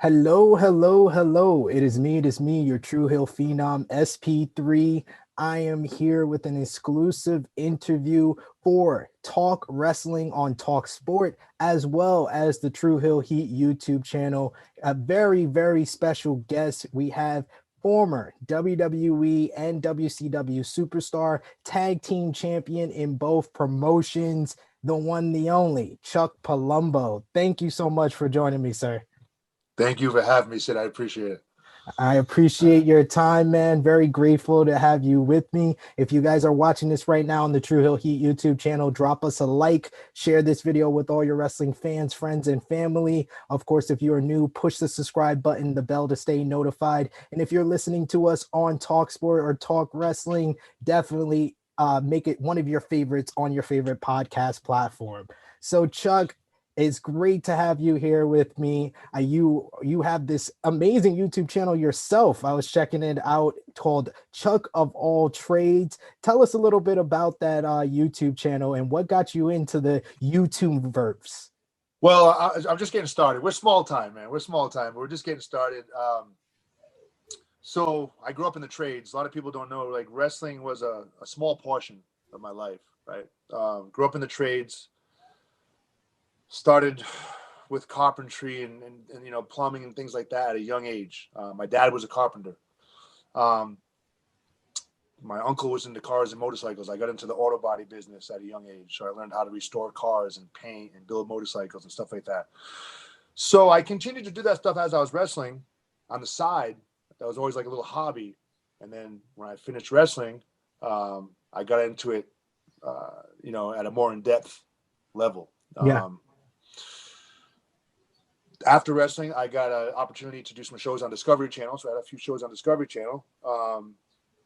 Hello, hello, hello. It is me, your True Hill Phenom SP3. I am here with an exclusive interview for Talk Wrestling on TalkSport, as well as the True Hill Heat YouTube channel. A very, very special guest. We have former WWE and WCW superstar, tag team champion in both promotions, the one, the only, Chuck Palumbo. Thank you so much for joining me, sir. Thank you for having me, Sid. I appreciate it. I appreciate your time, man. Very grateful to have you with me. If you guys are watching this right now on the True Hill Heat YouTube channel, drop us a like, share this video with all your wrestling fans, friends, and family. Of course, if you are new, push the subscribe button, the bell to stay notified. And if you're listening to us on TalkSport or Talk Wrestling, definitely make it one of your favorites on your favorite podcast platform. So, Chuck, it's great to have you here with me. You have this amazing YouTube channel yourself. I was checking it out called Chuck of All Trades. Tell us a little bit about that YouTube channel and what got you into the YouTube verse. Well, I'm just getting started. We're small time, man. We're small time. We're just getting started. So I grew up in the trades. A lot of people don't know, like wrestling was a small portion of my life, right? Grew up in the trades, started with carpentry and plumbing and things like that at a young age. My dad was a carpenter. Um, my uncle was into cars and motorcycles. I got into the auto body business at a young age. So I learned how to restore cars and paint and build motorcycles and stuff like that. So I continued to do that stuff as I was wrestling on the side. That was always like a little hobby. And then when I finished wrestling, I got into it, at a more in-depth level. Yeah. After wrestling, I got an opportunity to do some shows on Discovery Channel. So I had a few shows on Discovery Channel.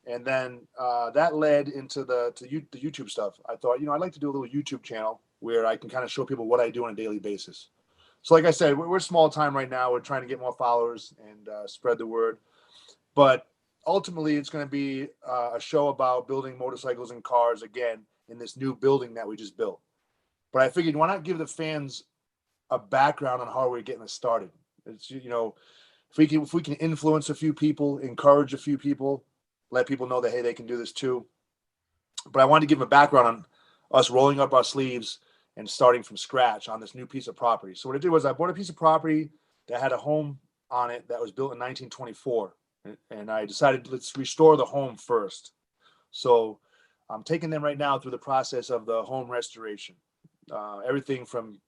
And then that led into the YouTube stuff. I thought, I'd like to do a little YouTube channel where I can kind of show people what I do on a daily basis. So like I said, we're small time right now. We're trying to get more followers and spread the word. But ultimately, it's going to be a show about building motorcycles and cars again in this new building that we just built. But I figured, why not give the fans a background on how we're getting this started? It's, if we can influence a few people, encourage a few people, let people know that, hey, they can do this too. But I wanted to give them a background on us rolling up our sleeves and starting from scratch on this new piece of property. So what I did was I bought a piece of property that had a home on it that was built in 1924. And I decided, let's restore the home first. So I'm taking them right now through the process of the home restoration. Everything from,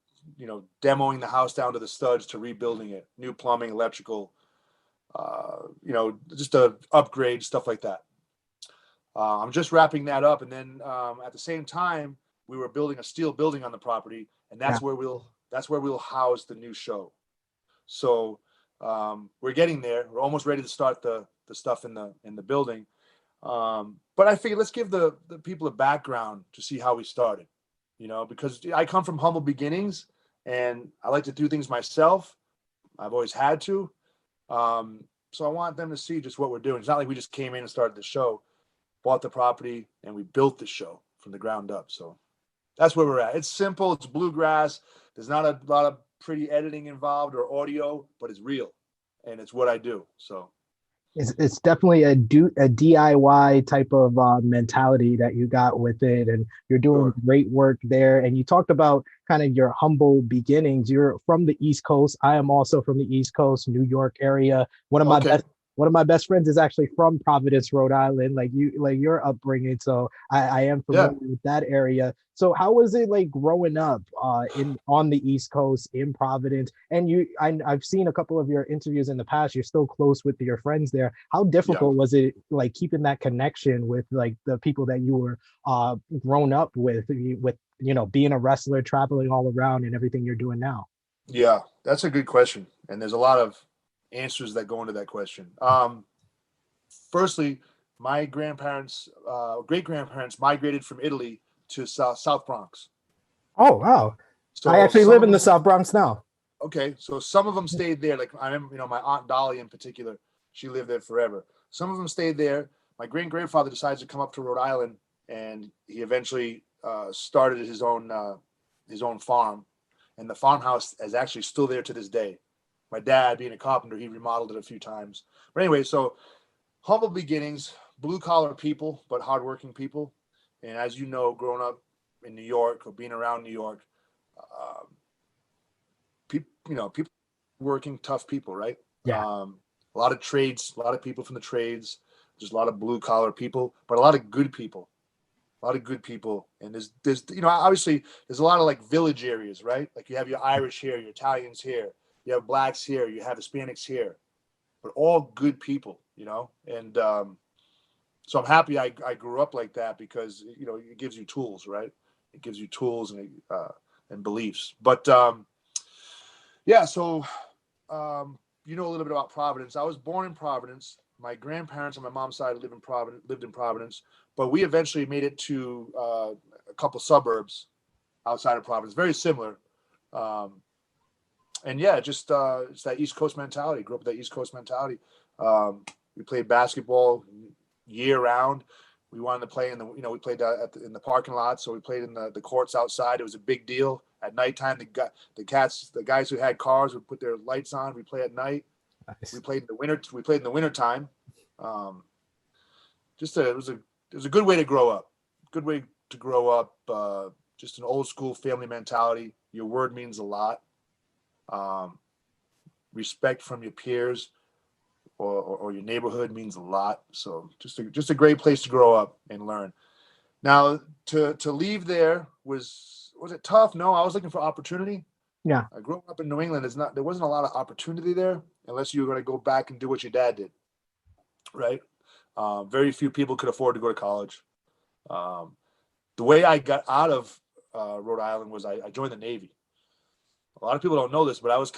demoing the house down to the studs to rebuilding it, new plumbing, electrical, just a upgrade, stuff like that. I'm just wrapping that up. And then at the same time, we were building a steel building on the property, and that's where we'll house the new show. So we're getting there. We're almost ready to start the stuff in the building. But I figured let's give the people a background to see how we started, because I come from humble beginnings and I like to do things myself. I've always had to. So I want them to see just what we're doing. It's not like we just came in and started the show, bought the property, and we built the show from the ground up. So that's where we're at. It's simple. It's bluegrass. There's not a lot of pretty editing involved or audio, but it's real, and it's what I do. So It's definitely a DIY type of mentality that you got with it, and you're doing sure. great work there. And you talked about kind of your humble beginnings. You're from the East Coast. I am also from the East Coast, New York area. Okay. One of my best friends is actually from Providence, Rhode Island, like your upbringing. So I am Yeah. familiar with that area. So how was it like growing up in on the East Coast in Providence? And I've seen a couple of your interviews in the past. You're still close with your friends there. How Yeah. difficult was it like keeping that connection with like the people that you were grown up with being a wrestler, traveling all around, and everything you're doing now? Yeah. That's a good question. And there's a lot of answers that go into that question. Firstly, my grandparents, great grandparents migrated from Italy to South Bronx. Oh wow! I So actually some live of in the them, South Bronx now. okay, so some of them stayed there. Like I remember, my Aunt Dolly in particular, she lived there forever. Some of them stayed there. My great grandfather decides to come up to Rhode Island, and he eventually started his own farm, and the farmhouse is actually still there to this day. my dad being a carpenter, he remodeled it a few times. But anyway, so humble beginnings, blue collar people, but hardworking people. And as you know, growing up in New York or being around New York, people working, tough people, right? Yeah. A lot of trades, a lot of people from the trades, just a lot of blue collar people, but a lot of good people. A lot of good people. And there's obviously there's a lot of like village areas, right? Like you have your Irish here, your Italians here, you have blacks here, you have Hispanics here, but all good people, and so I'm happy I grew up like that, because it gives you tools, right? It gives you tools and beliefs. But yeah, so a little bit about Providence. I was born in Providence. My grandparents on my mom's side lived in Providence, but we eventually made it to a couple suburbs outside of Providence, very similar. And yeah, just it's that East Coast mentality. Grew up with that East Coast mentality. We played basketball year round. We wanted to play we played in the parking lot, so we played in the courts outside. It was a big deal. At nighttime, the guys who had cars would put their lights on. We play at night. Nice. We played in the winter. We played in the winter time. It was a good way to grow up. Good way to grow up. Just an old school family mentality. Your word means a lot. Respect from your peers or your neighborhood means a lot. So just a great place to grow up and learn. Now to leave there was it tough? No, I was looking for opportunity. Yeah. I grew up in New England. There wasn't a lot of opportunity there unless you were going to go back and do what your dad did, right? Very few people could afford to go to college. The way I got out of Rhode Island was I joined the Navy. A lot of people don't know this, but I was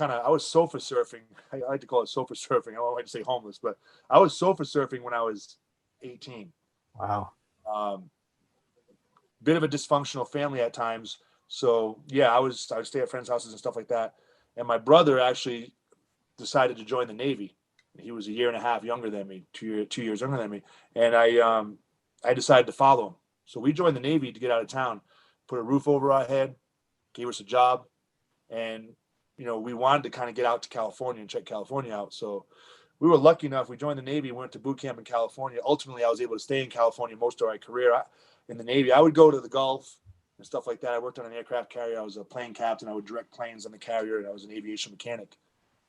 sofa surfing. I like to call it sofa surfing. I don't like to say homeless, but I was sofa surfing when I was 18. Wow. Bit of a dysfunctional family at times. So yeah, I would stay at friends' houses and stuff like that. And my brother actually decided to join the Navy. He was a year and a half younger than me, 2 years younger than me. And I decided to follow him. So we joined the Navy to get out of town, put a roof over our head, gave us a job. And, we wanted to kind of get out to California and check California out. So we were lucky enough. We joined the Navy, went to boot camp in California. Ultimately, I was able to stay in California most of my career. In the Navy, I would go to the Gulf and stuff like that. I worked on an aircraft carrier. I was a plane captain. I would direct planes on the carrier, and I was an aviation mechanic.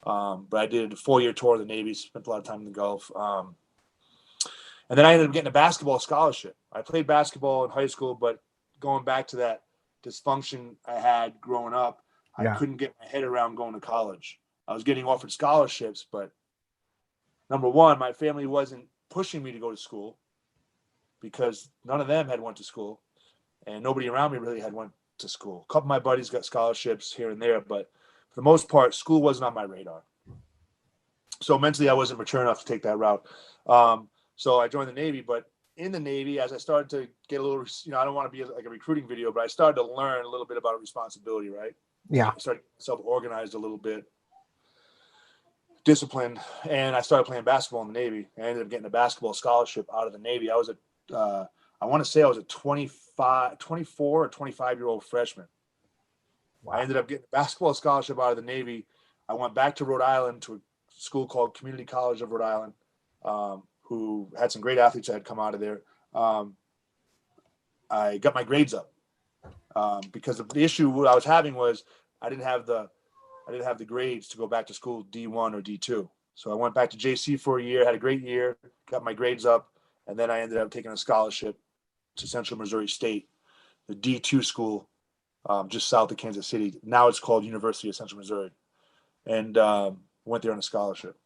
But I did a 4-year tour of the Navy, spent a lot of time in the Gulf. And then I ended up getting a basketball scholarship. I played basketball in high school, but going back to that dysfunction I had growing up, I couldn't get my head around going to college. I was getting offered scholarships, but number one, my family wasn't pushing me to go to school because none of them had went to school, and nobody around me really had went to school. A couple of my buddies got scholarships here and there, but for the most part, school wasn't on my radar. So mentally, I wasn't mature enough to take that route. So I joined the Navy, but in the Navy, as I started to get a little, I don't want to be like a recruiting video, but I started to learn a little bit about responsibility, right? Yeah. I started self-organized a little bit, disciplined, and I started playing basketball in the Navy. I ended up getting a basketball scholarship out of the Navy. I was I want to say I was a 24 or 25-year-old freshman. Wow. I ended up getting a basketball scholarship out of the Navy. I went back to Rhode Island to a school called Community College of Rhode Island, who had some great athletes that had come out of there. I got my grades up because the issue I was having was I didn't have the grades to go back to school D1 or D2. So I went back to JC for a year, had a great year, got my grades up, and then I ended up taking a scholarship to Central Missouri State, the D2 school just south of Kansas City. Now it's called University of Central Missouri, and went there on a scholarship.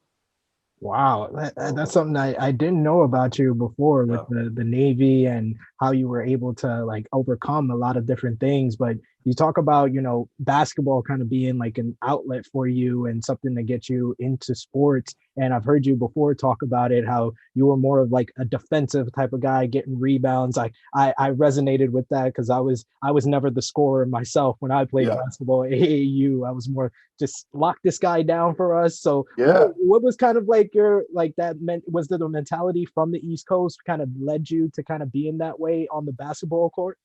Wow, that's something I didn't know about you before with the Navy and how you were able to like overcome a lot of different things. But you talk about, basketball kind of being like an outlet for you and something to get you into sports. And I've heard you before talk about it, how you were more of like a defensive type of guy, getting rebounds. I resonated with that because I was never the scorer myself when I played basketball at AAU. I was more just lock this guy down for us. So what was kind of like was there the mentality from the East Coast kind of led you to kind of being that way on the basketball court?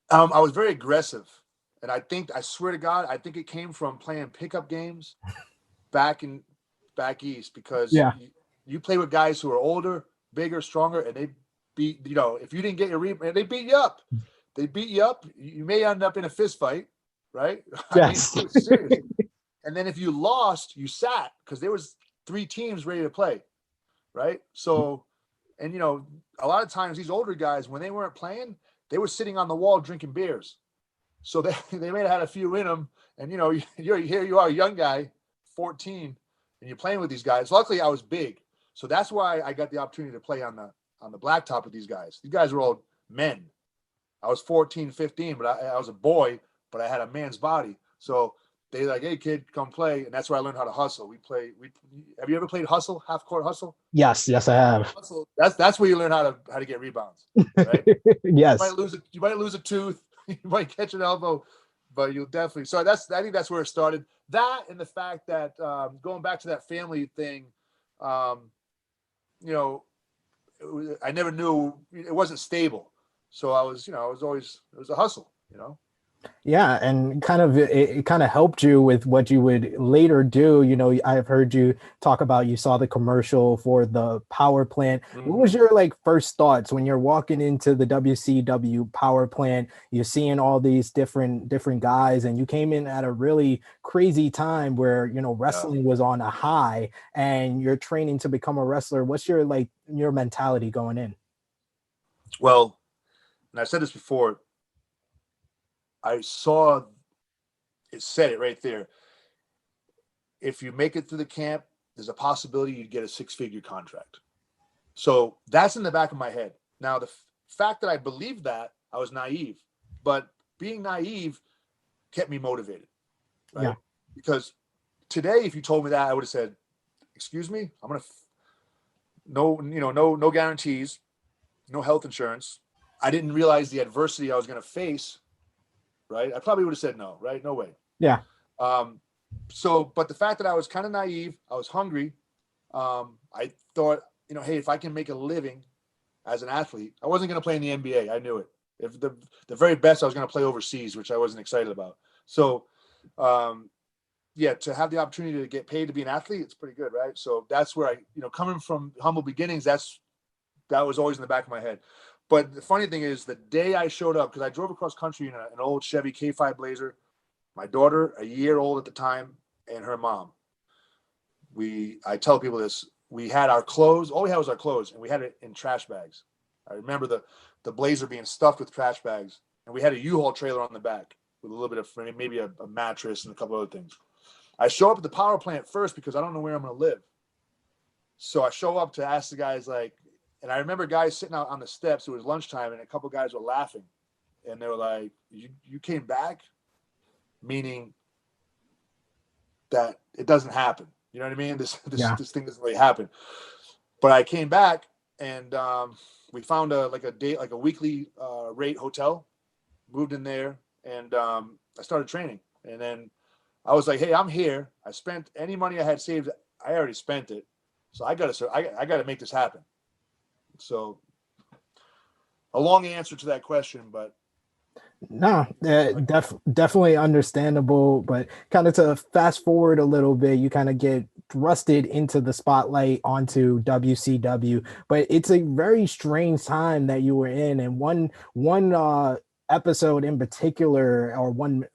I was very aggressive, and I swear to God, I think it came from playing pickup games back east because Yeah. you play with guys who are older, bigger, stronger, and they beat, if you didn't get your rebound, they beat you up. They beat you up. You may end up in a fist fight, right? I mean, Yes. it was serious. And then if you lost, you sat because there was 3 teams ready to play, right? So, and a lot of times these older guys, when they weren't playing, they were sitting on the wall drinking beers. So they may have had a few in them. And you're here, you are a young guy, 14, and you're playing with these guys. Luckily, I was big, so that's why I got the opportunity to play on the blacktop with these guys. These guys were all men. I was 14, 15, but I was a boy, but I had a man's body. So they like, hey kid, come play, and that's where I learned how to hustle. Have you ever played hustle, half court hustle? Yes, I have. Hustle. That's where you learn how to get rebounds, right? Yes. You might lose a tooth, you might catch an elbow, but you'll definitely. So I think that's where it started. That and the fact that going back to that family thing, I never knew it wasn't stable. So I was always, it was a hustle. Yeah, and it kind of helped you with what you would later do. I've heard you talk about you saw the commercial for the power plant. What was your like first thoughts when you're walking into the WCW power plant? You're seeing all these different guys, and you came in at a really crazy time where wrestling was on a high, and you're training to become a wrestler. What's your mentality going in? Well, and I said this before. I saw it said it right there. If you make it through the camp, there's a possibility you'd get a 6-figure contract. So that's in the back of my head. Now, the fact that I believed that, I was naive, but being naive kept me motivated, right? Yeah. Because today, if you told me that, I would have said, excuse me, I'm going to, no guarantees, no health insurance. I didn't realize the adversity I was going to face. Right? I probably would have said no, right? No way. Yeah. But the fact that I was kind of naive, I was hungry. I thought, hey, if I can make a living as an athlete, I wasn't going to play in the NBA. I knew it. If the very best, I was going to play overseas, which I wasn't excited about. So, to have the opportunity to get paid to be an athlete, it's pretty good, right? So that's where coming from humble beginnings, that was always in the back of my head. But the funny thing is, the day I showed up, because I drove across country in an old Chevy K5 Blazer, my daughter, a year old at the time, and her mom. I tell people this, we had our clothes, all we had was our clothes, and we had it in trash bags. I remember the Blazer being stuffed with trash bags, and we had a U-Haul trailer on the back with a little bit of maybe a mattress and a couple other things. I show up at the power plant first because I don't know where I'm going to live. So I show up to ask the guys, and I remember guys sitting out on the steps. It was lunchtime, and a couple guys were laughing, and they were like, "You came back," meaning that it doesn't happen. You know what I mean? This thing doesn't really happen. But I came back, and we found a weekly rate hotel, moved in there, and I started training. And then I was like, "Hey, I'm here. I spent any money I had saved. I already spent it, so I gotta make this happen." So a long answer to that question, but No, definitely understandable. But kind of to fast forward a little bit, you kind of get thrusted into the spotlight onto WCW. But it's a very strange time that you were in, and one episode in particular, or one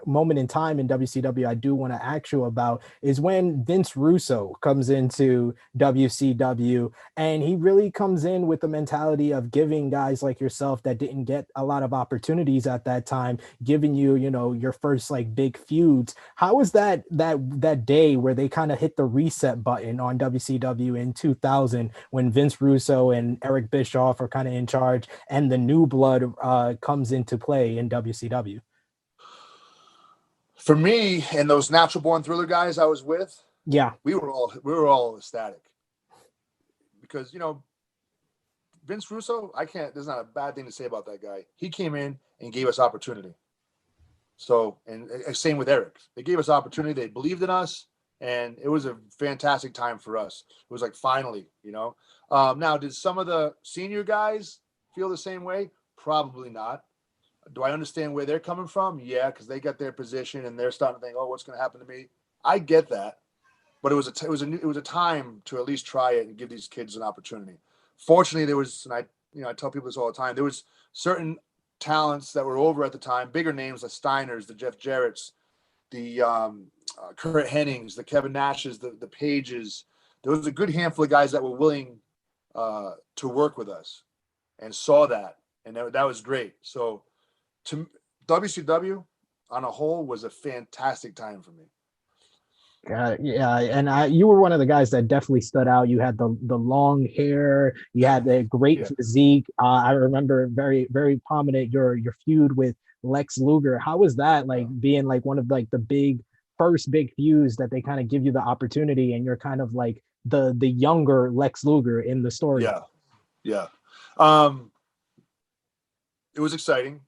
moment in time in WCW, I do want to ask you about is when Vince Russo comes into WCW, and he really comes in with the mentality of giving guys like yourself that didn't get a lot of opportunities at that time, giving you, your first big feuds. How was that day where they kind of hit the reset button on WCW in 2000 when Vince Russo and Eric Bischoff are kind of in charge, and the new blood comes into play in WCW? For me and those Natural Born Thriller guys I was with, Yeah, we were all ecstatic because Vince Russo, there's not a bad thing to say about that guy. He came in and gave us opportunity. So, and same with Eric. They gave us opportunity. They believed in us, and it was a fantastic time for us. It was like, finally, Now, did some of the senior guys feel the same way? Probably not. Do I understand where they're coming from? Yeah, because they got their position and they're starting to think, oh, what's going to happen to me? I get that. but it was a time to at least try it and give these kids an opportunity. Fortunately, there was, and I tell people this all the time, there was certain talents that were over at the time, bigger names, the Steiners, the Jeff Jarrett's, the Kurt Hennings, the Kevin Nashes, the Pages. There was a good handful of guys that were willing to work with us and saw that, and that was great. So to WCW on a whole was a fantastic time for me. Yeah, and you were one of the guys that definitely stood out. You had the long hair, you had the great physique. I remember very very prominent your feud with Lex Luger. How was that like being like one of like the first big feuds that they kind of give you the opportunity, and you're kind of like the younger Lex Luger in the story? Yeah. It was exciting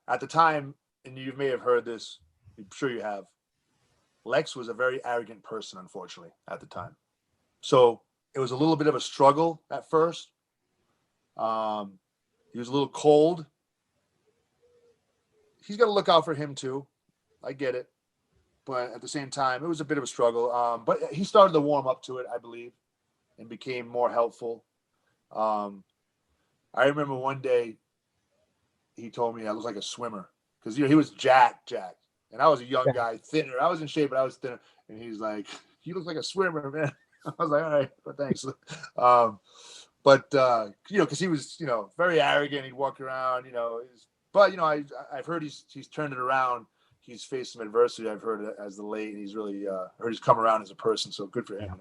at the time, and you may have heard this. I'm sure you have. Lex was a very arrogant person, unfortunately, at the time. So it was a little bit of a struggle at first. He was a little cold. He's got to look out for him too. I get it. But at the same time, it was a bit of a struggle. But he started to warm up to it, I believe, and became more helpful. I remember one day he told me I looked like a swimmer because he was jacked. And I was a young guy, thinner. I was in shape, but I was thinner. And he's like, "You look like a swimmer, man." I was like, "All right, but thanks." Because he was, very arrogant. He'd walk around, But I've heard he's turned it around. He's faced some adversity. I've heard as the late, and he's really heard he's come around as a person. So good for him,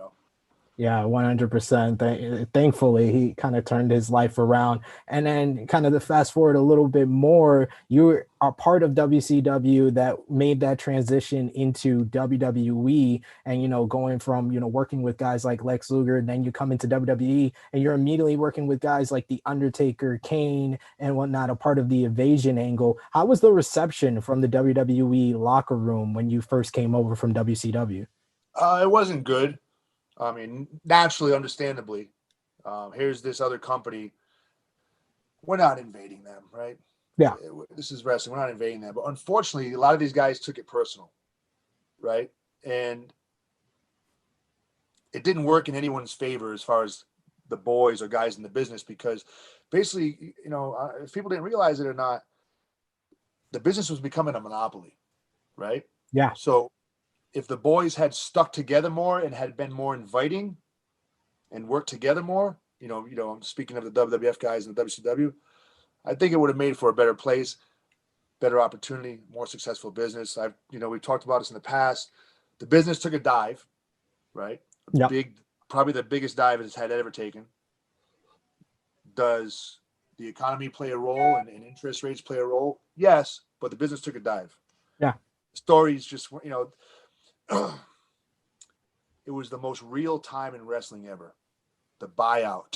Yeah, 100%. Thankfully, he kind of turned his life around. And then kind of the fast forward a little bit more, you are part of WCW that made that transition into WWE and, going from, working with guys like Lex Luger, and then you come into WWE and you're immediately working with guys like The Undertaker, Kane, and whatnot, a part of the Invasion angle. How was the reception from the WWE locker room when you first came over from WCW? It wasn't good. I mean, naturally, understandably, here's this other company. We're not invading them, right? Yeah. This is wrestling. We're not invading them. But unfortunately, a lot of these guys took it personal, right? And it didn't work in anyone's favor as far as the boys or guys in the business, because basically, if people didn't realize it or not, the business was becoming a monopoly, right? Yeah. So if the boys had stuck together more and had been more inviting and worked together more, I'm speaking of the WWF guys and the WCW, I think it would have made for a better place, better opportunity, more successful business. We've talked about this in the past. The business took a dive, right? Yep. Probably the biggest dive it's had ever taken. Does the economy play a role and interest rates play a role? Yes, but the business took a dive. Yeah. Stories just, it was the most real time in wrestling ever. The buyout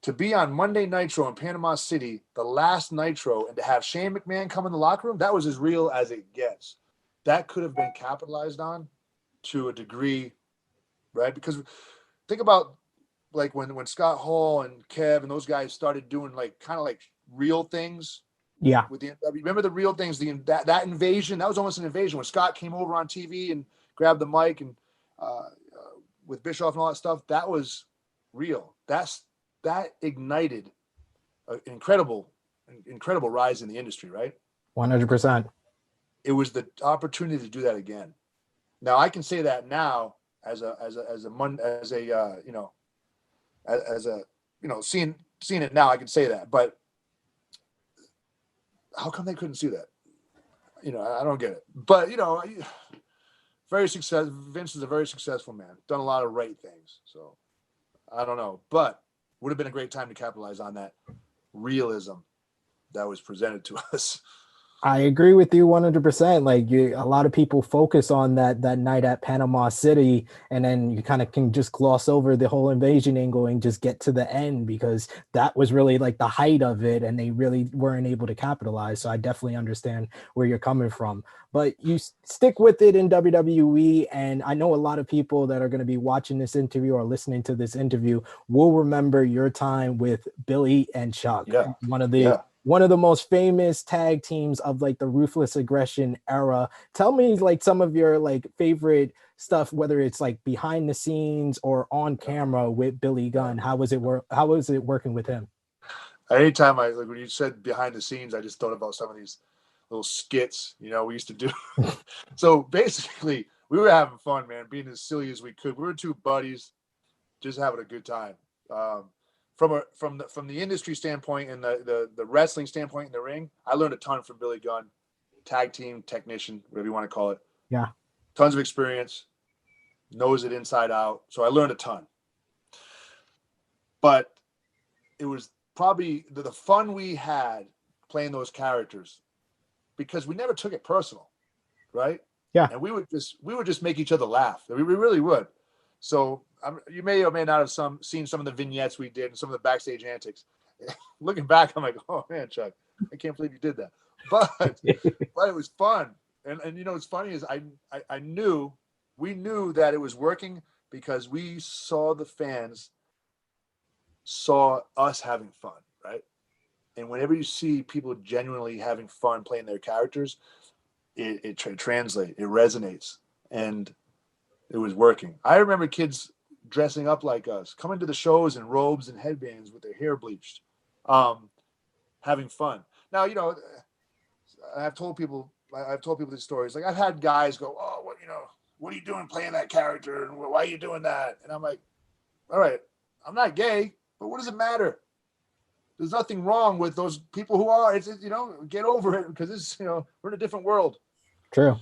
to be on Monday Nitro in Panama City, the last Nitro, and to have Shane McMahon come in the locker room, that was as real as it gets. That could have been capitalized on to a degree, right? Because think about like when Scott Hall and Kev and those guys started doing like kind of like real things. Yeah. With the remember the real things, that invasion, that was almost an invasion when Scott came over on TV and grabbed the mic and with Bischoff and all that stuff. That was real. That ignited an incredible rise in the industry, right? 100%. It was the opportunity to do that again. Now I can say that now seeing it now, I can say that, but how come they couldn't see that? I don't get it. But very successful. Vince is a very successful man. Done a lot of right things. So I don't know, but would have been a great time to capitalize on that realism that was presented to us. I agree with you 100%. Like a lot of people focus on that night at Panama City, and then you kind of can just gloss over the whole invasion angle and just get to the end, because that was really like the height of it, and they really weren't able to capitalize. So I definitely understand where you're coming from. But you stick with it in WWE, and I know a lot of people that are going to be watching this interview or listening to this interview will remember your time with Billy and Chuck. Yeah. One of the most famous tag teams of like the Ruthless Aggression era. Tell me like some of your like favorite stuff, whether it's like behind the scenes or on camera with Billy Gunn? How was it working with him? Anytime like when you said behind the scenes, I just thought about some of these little skits, we used to do. So basically, we were having fun, man, being as silly as we could. We were two buddies, just having a good time. From the industry standpoint and the wrestling standpoint in the ring, I learned a ton from Billy Gunn, tag team technician, whatever you want to call it. Yeah. Tons of experience, knows it inside out. So I learned a ton. But it was probably the fun we had playing those characters, because we never took it personal, right? Yeah. And we would just make each other laugh. We really would. So you may or may not have seen some of the vignettes we did and some of the backstage antics. Looking back, I'm like, oh man, Chuck, I can't believe you did that. But it was fun. And what's funny is we knew that it was working because we saw the fans saw us having fun, right? And whenever you see people genuinely having fun playing their characters, it translates, it resonates, and it was working. I remember kids dressing up like us, coming to the shows in robes and headbands with their hair bleached, having fun. Now, I've told people these stories. Like, I've had guys go, "Oh, what are you doing playing that character? And why are you doing that?" And I'm like, "All right, I'm not gay, but what does it matter? There's nothing wrong with those people who are. It's get over it, because it's we're in a different world." True.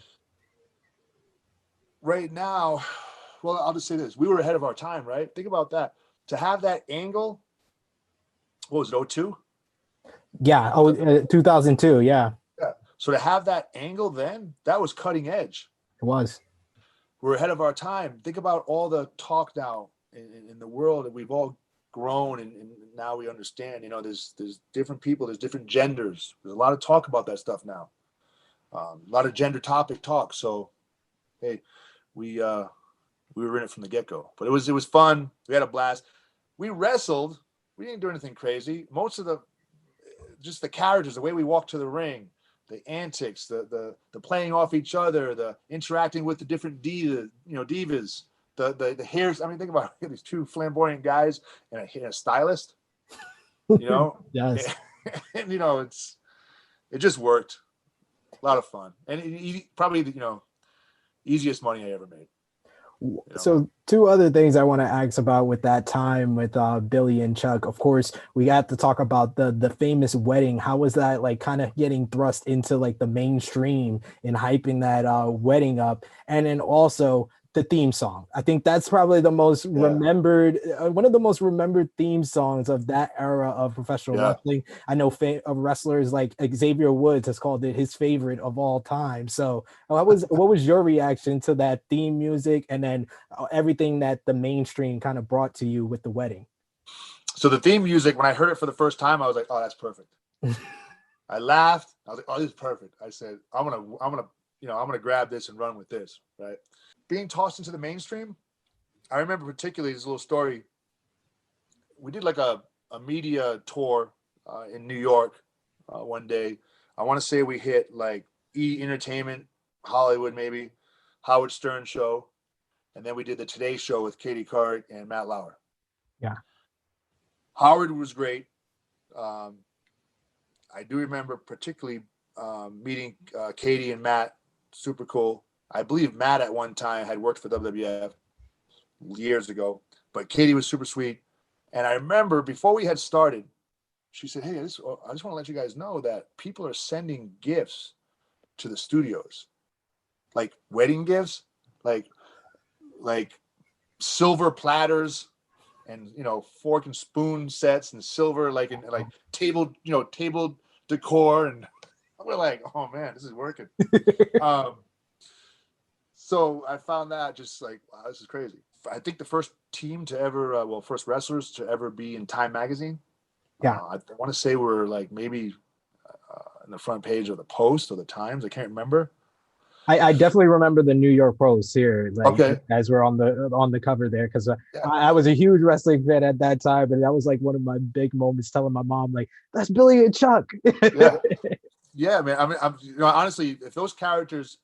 Right now, well, I'll just say this: we were ahead of our time, right? Think about that. To have that angle, what was it, 02? Yeah. 2002. Yeah, Yeah. So to have that angle then, that was cutting edge. it was. We're ahead of our time. Think about all the talk now in the world that we've all grown, and now we understand. There's different people, there's different genders. There's a lot of talk about that stuff now. A lot of gender topic talk. So, hey, we were in it from the get-go. But it was fun. We had a blast. We wrestled. We didn't do anything crazy. Most of just the characters, the way we walked to the ring, the antics, the playing off each other, the interacting with the different divas, the hairs. I mean, think about it. These two flamboyant guys and a stylist. Yes. And it just worked. A lot of fun, and probably easiest money I ever made. So two other things I want to ask about with that time with Billy and Chuck. Of course, we got to talk about the famous wedding. How was that like kind of getting thrust into like the mainstream and hyping that wedding up? And then also the theme song. I think that's probably the most remembered, one of the most remembered theme songs of that era of professional wrestling. I know wrestlers like Xavier Woods has called it his favorite of all time. So what was your reaction to that theme music, and then everything that the mainstream kind of brought to you with the wedding? So the theme music, when I heard it for the first time, I was like, "Oh, that's perfect." I laughed. I was like, "Oh, this is perfect." I said, I'm gonna grab this and run with this, right? Being tossed into the mainstream, I remember particularly this little story. We did like a media tour in New York one day. I want to say we hit like E! Entertainment, Hollywood, maybe Howard Stern show, and then we did the Today Show with Katie Cart and Matt Lauer. Yeah, Howard was great. I do remember particularly meeting Katie and Matt. Super cool. I believe Matt at one time had worked for WWF years ago, but Katie was super sweet. And I remember before we had started, she said, "Hey, I just want to let you guys know that people are sending gifts to the studios, like wedding gifts, like silver platters and fork and spoon sets and silver like table decor." And we're like, "Oh man, this is working." So I found that just like, wow, this is crazy. I think the first team to ever, first wrestlers to ever be in Time magazine. Yeah. I want to say we're like maybe in the front page of the Post or the Times. I can't remember. I definitely remember the New York Post here. Like, Okay. you guys were on the cover there, because I was a huge wrestling fan at that time, and that was like one of my big moments. Telling my mom, like, "That's Billy and Chuck." Yeah, man. I mean, honestly, if those characters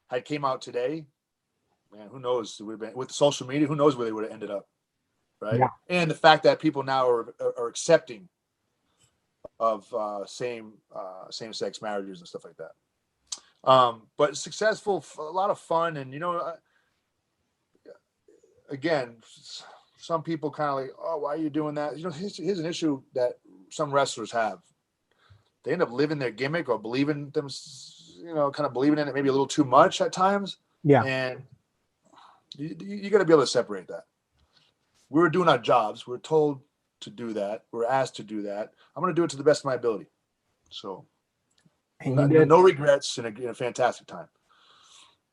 had came out today, man, who knows? With social media, who knows where they would have ended up, right? Yeah. And the fact that people now are accepting of same-sex marriages and stuff like that. But successful, a lot of fun, and again, some people kind of like, oh, why are you doing that? Here's an issue that some wrestlers have. They end up living their gimmick or believing them, kind of believing in it maybe a little too much at times. Yeah. And you got to be able to separate that. We're doing our jobs. We're told to do that. We're asked to do that. I'm going to do it to the best of my ability. So And you did. no regrets in a fantastic time.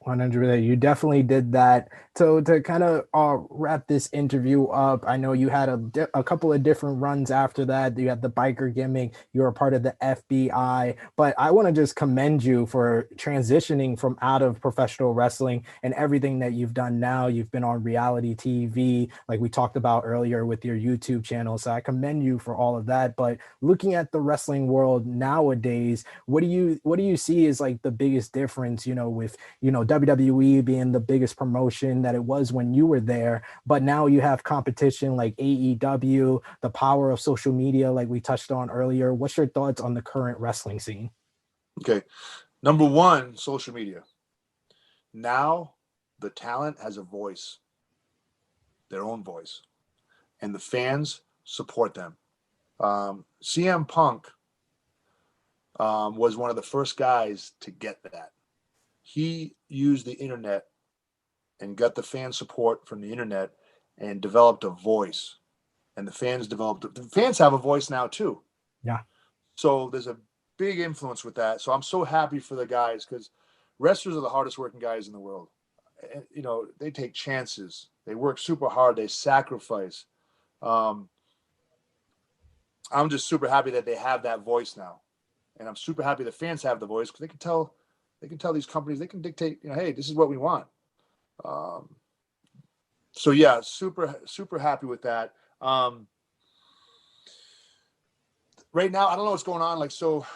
100. You definitely did that. So to kind of wrap this interview up, I know you had a couple of different runs after that. You had the biker gimmick. You were a part of the FBI. But I want to just commend you for transitioning from out of professional wrestling and everything that you've done now. You've been on reality TV, like we talked about earlier with your YouTube channel. So I commend you for all of that. But looking at the wrestling world nowadays, what do you see as like the biggest difference, with WWE being the biggest promotion that it was when you were there, but now you have competition like AEW, the power of social media, like we touched on earlier. What's your thoughts on the current wrestling scene? Okay. Number one, social media. Now the talent has a voice, their own voice, and the fans support them. CM Punk was one of the first guys to get that. He used the internet and got the fan support from the internet and developed a voice. And the fans have a voice now too. Yeah. So there's a big influence with that. So I'm so happy for the guys because wrestlers are the hardest working guys in the world. And, they take chances. They work super hard. They sacrifice. I'm just super happy that they have that voice now. And I'm super happy the fans have the voice because they can tell these companies, they can dictate, hey, this is what we want. So yeah, super, super happy with that. Right now, I don't know what's going on. Like, so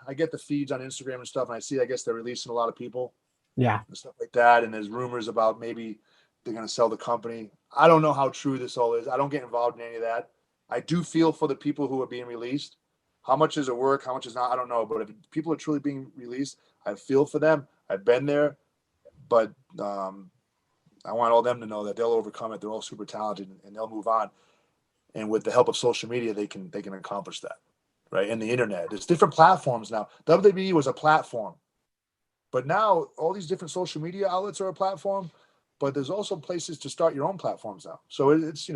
I get the feeds on Instagram and stuff, and I see, I guess they're releasing a lot of people. Yeah. And stuff like that. And there's rumors about maybe they're going to sell the company. I don't know how true this all is. I don't get involved in any of that. I do feel for the people who are being released. How much is it work? How much is not? I don't know. But if people are truly being released, I feel for them. I've been there. But I want all them to know that they'll overcome it. They're all super talented and they'll move on. And with the help of social media, they can accomplish that, right? And the internet. There's different platforms now. WWE was a platform. But now all these different social media outlets are a platform, but there's also places to start your own platforms now. So it's,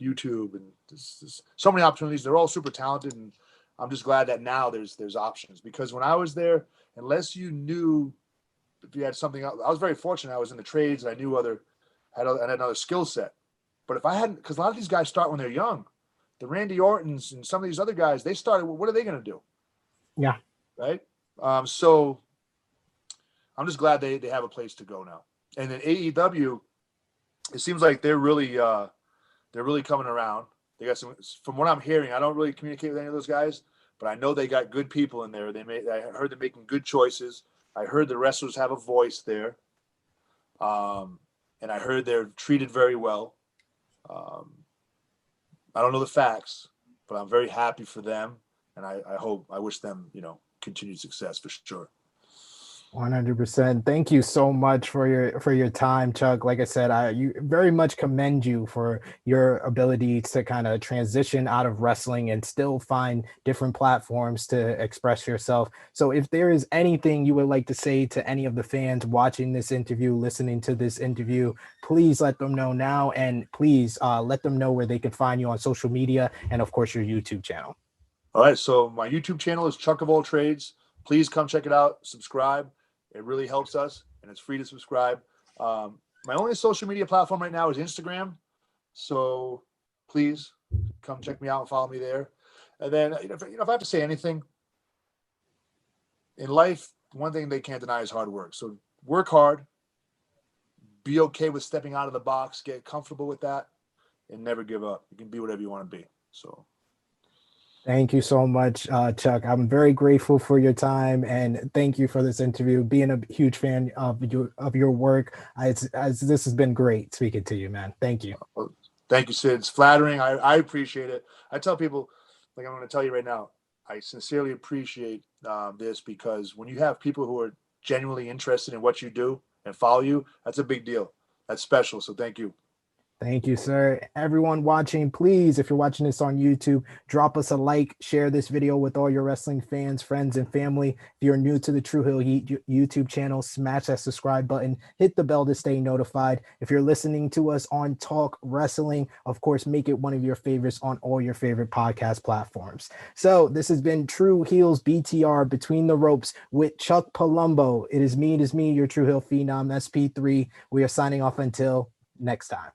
YouTube and there's so many opportunities. They're all super talented. And I'm just glad that now there's options because when I was there, unless you knew if you had something else, I was very fortunate. I was in the trades and I knew had another skill set. But if I hadn't, because a lot of these guys start when they're young, the Randy Ortons and some of these other guys, they started, what are they going to do? Yeah. Right. So I'm just glad they have a place to go now. And then AEW, it seems like they're really coming around. They got some, from what I'm hearing, I don't really communicate with any of those guys, but I know they got good people in there. I heard them making good choices. I heard the wrestlers have a voice there. And I heard they're treated very well. I don't know the facts, but I'm very happy for them. And I wish them, continued success for sure. 100%. Thank you so much for your time, Chuck. Like I said, you very much commend you for your ability to kind of transition out of wrestling and still find different platforms to express yourself. So if there is anything you would like to say to any of the fans watching this interview, listening to this interview, please let them know now, and please let them know where they can find you on social media and of course your YouTube channel. All right. So my YouTube channel is Chuck of All Trades. Please come check it out. Subscribe. It really helps us, and it's free to subscribe. My only social media platform right now is Instagram. So please come check me out and follow me there. And then, if I have to say anything in life, one thing they can't deny is hard work. So work hard, be okay with stepping out of the box, get comfortable with that, and never give up. You can be whatever you want to be. So Thank you so much, Chuck. I'm very grateful for your time and thank you for this interview. Being a huge fan of your work, this has been great speaking to you, man. Thank you. Well, thank you, Sid. It's flattering. I appreciate it. I tell people, like I'm going to tell you right now, I sincerely appreciate this because when you have people who are genuinely interested in what you do and follow you, that's a big deal. That's special. So thank you. Thank you, sir. Everyone watching, please, if you're watching this on YouTube, drop us a like, share this video with all your wrestling fans, friends, and family. If you're new to the Tru Heel YouTube channel, smash that subscribe button, hit the bell to stay notified. If you're listening to us on Talk Wrestling, of course, make it one of your favorites on all your favorite podcast platforms. So this has been Tru Heels BTR Between the Ropes with Chuck Palumbo. It is me, your Tru Heel Phenom, SP3. We are signing off until next time.